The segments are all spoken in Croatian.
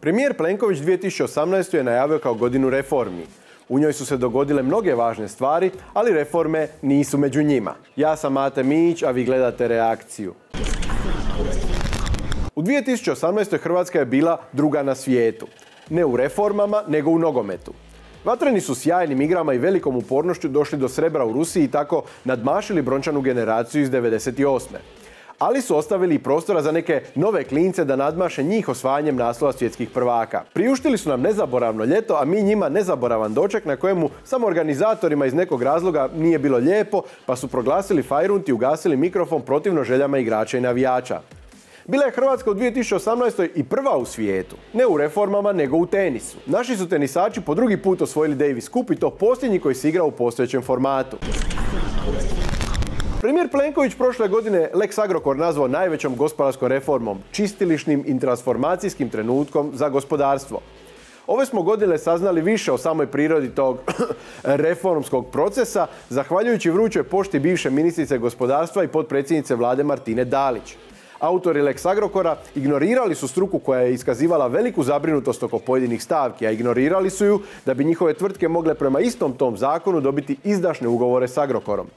Premijer Plenković 2018. je najavio kao godinu reformi. U njoj su se dogodile mnoge važne stvari, ali reforme nisu među njima. Ja sam Mate Mijić, a vi gledate Reakciju. U 2018. Hrvatska je bila druga na svijetu. Ne u reformama, nego u nogometu. Vatreni su sjajnim igrama i velikom upornošću došli do srebra u Rusiji i tako nadmašili brončanu generaciju iz 98. Ali su ostavili i prostora za neke nove klince da nadmaše njih osvajanjem naslova svjetskih prvaka. Priuštili su nam nezaboravno ljeto, a mi njima nezaboravan doček na kojemu samo organizatorima iz nekog razloga nije bilo lijepo, pa su proglasili fajrunt i ugasili mikrofon protivno željama igrača i navijača. Bila je Hrvatska u 2018. i prva u svijetu. Ne u reformama, nego u tenisu. Naši su tenisači po drugi put osvojili Davis Cup i to posljednji koji se igra u postojećem formatu. Premijer Plenković prošle godine Lex Agrokor nazvao najvećom gospodarskom reformom, čistilišnim i transformacijskim trenutkom za gospodarstvo. Ove smo godine saznali više o samoj prirodi tog reformskog procesa, zahvaljujući vrućoj pošti bivše ministrice gospodarstva i potpredsjednice vlade Martine Dalić. Autori Lex Agrokora ignorirali su struku koja je iskazivala veliku zabrinutost oko pojedinih stavki, a ignorirali su ju da bi njihove tvrtke mogle prema istom tom zakonu dobiti izdašne ugovore s Agrokorom.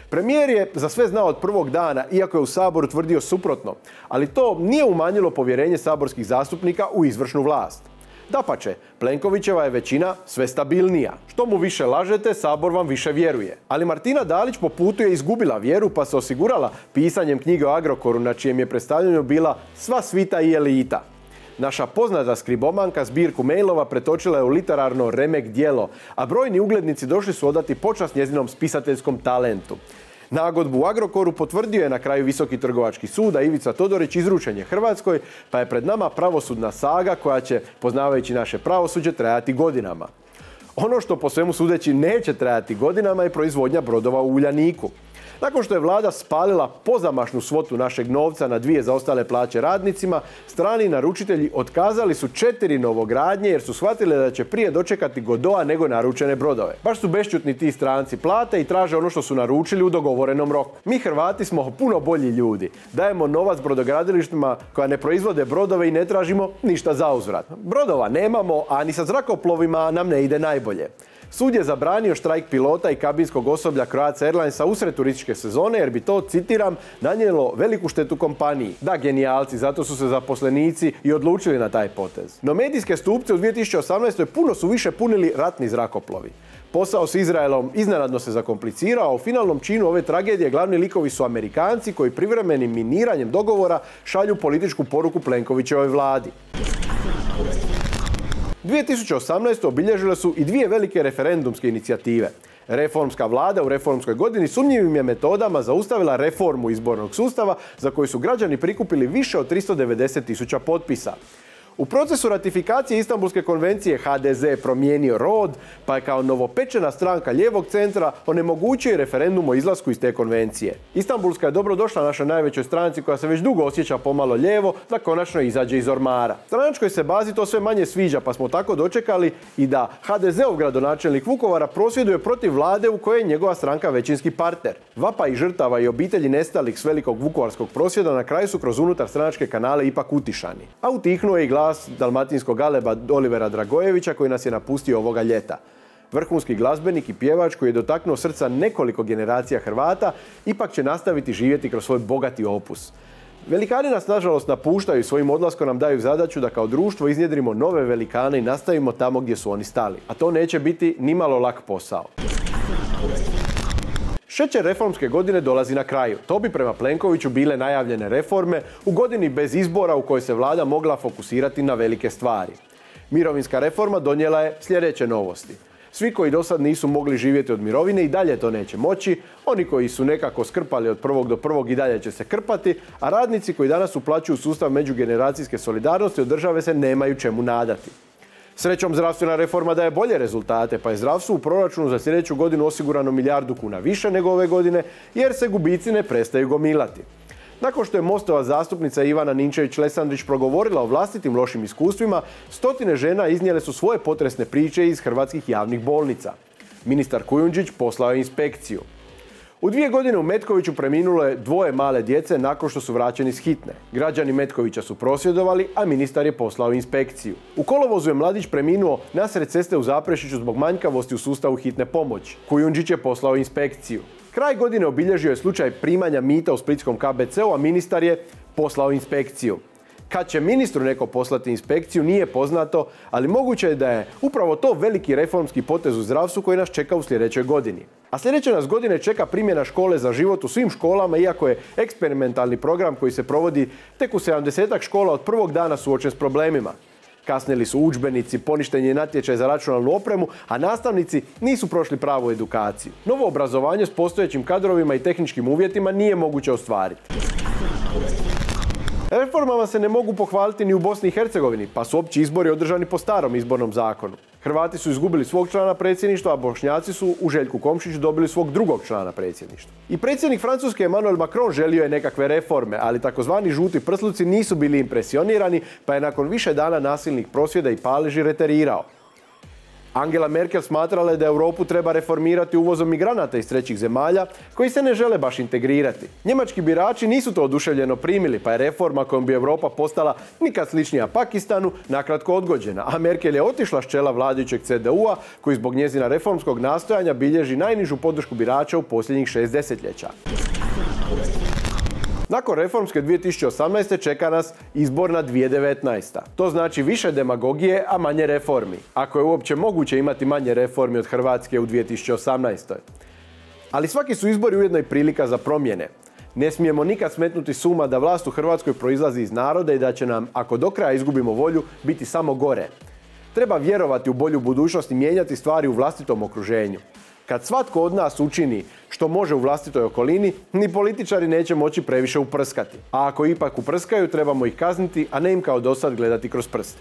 Premijer je za sve znao od prvog dana, iako je u Saboru tvrdio suprotno, ali to nije umanjilo povjerenje saborskih zastupnika u izvršnu vlast. Dapače, Plenkovićeva je većina sve stabilnija. Što mu više lažete, Sabor vam više vjeruje. Ali Martina Dalić po putu je izgubila vjeru pa se osigurala pisanjem knjige o Agrokoru na čijem je predstavljanju bila sva svita i elita. Naša poznata skribomanka zbirku mailova pretočila je u literarno remek djelo, a brojni uglednici došli su odati počast njezinom spisateljskom talentu. Nagodbu u Agrokoru potvrdio je na kraju Visoki trgovački sud, a Ivica Todorić izručen je Hrvatskoj, pa je pred nama pravosudna saga koja će, poznavajući naše pravosuđe, trajati godinama. Ono što po svemu sudeći neće trajati godinama je proizvodnja brodova u Uljaniku. Nakon što je vlada spalila pozamašnu svotu našeg novca na 2 zaostale plaće radnicima, strani naručitelji otkazali su 4 novogradnje jer su shvatili da će prije dočekati Godoa nego naručene brodove. Baš su bešćutni ti stranci, plate i traže ono što su naručili u dogovorenom roku. Mi Hrvati smo puno bolji ljudi. Dajemo novac brodogradilištima koja ne proizvode brodove i ne tražimo ništa zauzvrat. Brodova nemamo, a ni sa zrakoplovima nam ne ide najbolje. Sud je zabranio štrajk pilota i kabinskog osoblja Croatia Airlinesa usred turističke sezone jer bi to, citiram, nanijelo veliku štetu kompaniji. Da, genijalci, zato su se zaposlenici i odlučili na taj potez. No medijske stupce u 2018. puno su više punili ratni zrakoplovi. Posao s Izraelom iznenadno se zakomplicirao, a u finalnom činu ove tragedije glavni likovi su Amerikanci koji privremenim miniranjem dogovora šalju političku poruku Plenkovićevoj vladi. 2018. obilježile su i 2 velike referendumske inicijative. Reformska vlada u reformskoj godini sumnjivim je metodama zaustavila reformu izbornog sustava za koju su građani prikupili više od 390.000 potpisa. U procesu ratifikacije Istanbulske konvencije HDZ je promijenio rod, pa je kao novopečena stranka lijevog centra onemogućio referendum o izlasku iz te konvencije. Istanbulska je dobrodošla našoj najvećoj stranci koja se već dugo osjeća pomalo lijevo da konačno izađe iz ormara. Stranačkoj se bazi to sve manje sviđa, pa smo tako dočekali i da HDZ-ov gradonačelnik Vukovara prosvjeduje protiv vlade u kojoj je njegova stranka većinski partner. Vapaj žrtava i obitelji nestalih s velikog vukovarskog prosvjeda na kraju su kroz unutar stranačke kanale ipak utišani. A utihnuo je i glas dalmatinskog galeba Olivera Dragojevića koji nas je napustio ovoga ljeta. Vrhunski glazbenik i pjevač koji je dotaknuo srca nekoliko generacija Hrvata ipak će nastaviti živjeti kroz svoj bogati opus. Velikani nas nažalost napuštaju i svojim odlaskom nam daju zadaću da kao društvo iznjedrimo nove velikane i nastavimo tamo gdje su oni stali. A to neće biti nimalo lak posao. Šećer reformske godine dolazi na kraju. To bi prema Plenkoviću bile najavljene reforme u godini bez izbora u kojoj se vlada mogla fokusirati na velike stvari. Mirovinska reforma donijela je sljedeće novosti. Svi koji do sad nisu mogli živjeti od mirovine i dalje to neće moći, oni koji su nekako skrpali od prvog do prvog i dalje će se krpati, a radnici koji danas uplaćuju sustav međugeneracijske solidarnosti od države se nemaju čemu nadati. Srećom, zdravstvena reforma daje bolje rezultate, pa je zdravstvu u proračunu za sljedeću godinu osigurano 1 milijardu kuna više nego ove godine, jer se gubici ne prestaju gomilati. Nakon što je Mostova zastupnica Ivana Ninčević-Lesandrić progovorila o vlastitim lošim iskustvima, stotine žena iznijele su svoje potresne priče iz hrvatskih javnih bolnica. Ministar Kujundžić poslao je inspekciju. U 2 godine u Metkoviću preminulo je 2 male djece nakon što su vraćeni s hitne. Građani Metkovića su prosvjedovali, a ministar je poslao inspekciju. U kolovozu je mladić preminuo nasred ceste u Zaprešiću zbog manjkavosti u sustavu hitne pomoći. Kujundžić je poslao inspekciju. Kraj godine obilježio je slučaj primanja mita u splitskom KBC-u, a ministar je poslao inspekciju. Kad će ministru neko poslati inspekciju nije poznato, ali moguće je da je upravo to veliki reformski potez u zdravstvu koji nas čeka u sljedećoj godini. A sljedeće nas godine čeka primjena škole za život u svim školama, iako je eksperimentalni program koji se provodi tek u 70-ak škola od prvog dana suočen s problemima. Kasnili su udžbenici, poništen je natječaj za računalnu opremu, a nastavnici nisu prošli pravu edukaciju. Novo obrazovanje s postojećim kadrovima i tehničkim uvjetima nije moguće ostvariti. Reformama se ne mogu pohvaliti ni u Bosni i Hercegovini, pa su opći izbori održani po starom izbornom zakonu. Hrvati su izgubili svog člana predsjedništva, a Bošnjaci su u Željku Komšiću dobili svog drugog člana predsjedništva. I predsjednik Francuske Emmanuel Macron želio je nekakve reforme, ali takozvani žuti prsluci nisu bili impresionirani, pa je nakon više dana nasilnih prosvjeda i paleži reterirao. Angela Merkel smatrala je da Europu treba reformirati uvozom migranata iz trećih zemalja koji se ne žele baš integrirati. Njemački birači nisu to oduševljeno primili, pa je reforma kojom bi Europa postala nikad sličnija Pakistanu nakratko odgođena, a Merkel je otišla s čela vladajućeg CDU-a koji zbog njezina reformskog nastojanja bilježi najnižu podršku birača u posljednjih 6 desetljeća. Nakon reformske 2018. čeka nas izborna 2019. To znači više demagogije, a manje reformi. Ako je uopće moguće imati manje reformi od Hrvatske u 2018. Ali svaki su izbori ujedno i prilika za promjene. Ne smijemo nikad smetnuti s uma da vlast u Hrvatskoj proizlazi iz naroda i da će nam, ako do kraja izgubimo volju, biti samo gore. Treba vjerovati u bolju budućnost i mijenjati stvari u vlastitom okruženju. Kad svatko od nas učini što može u vlastitoj okolini, ni političari neće moći previše uprskati. A ako ipak uprskaju, trebamo ih kazniti, a ne im kao dosad gledati kroz prste.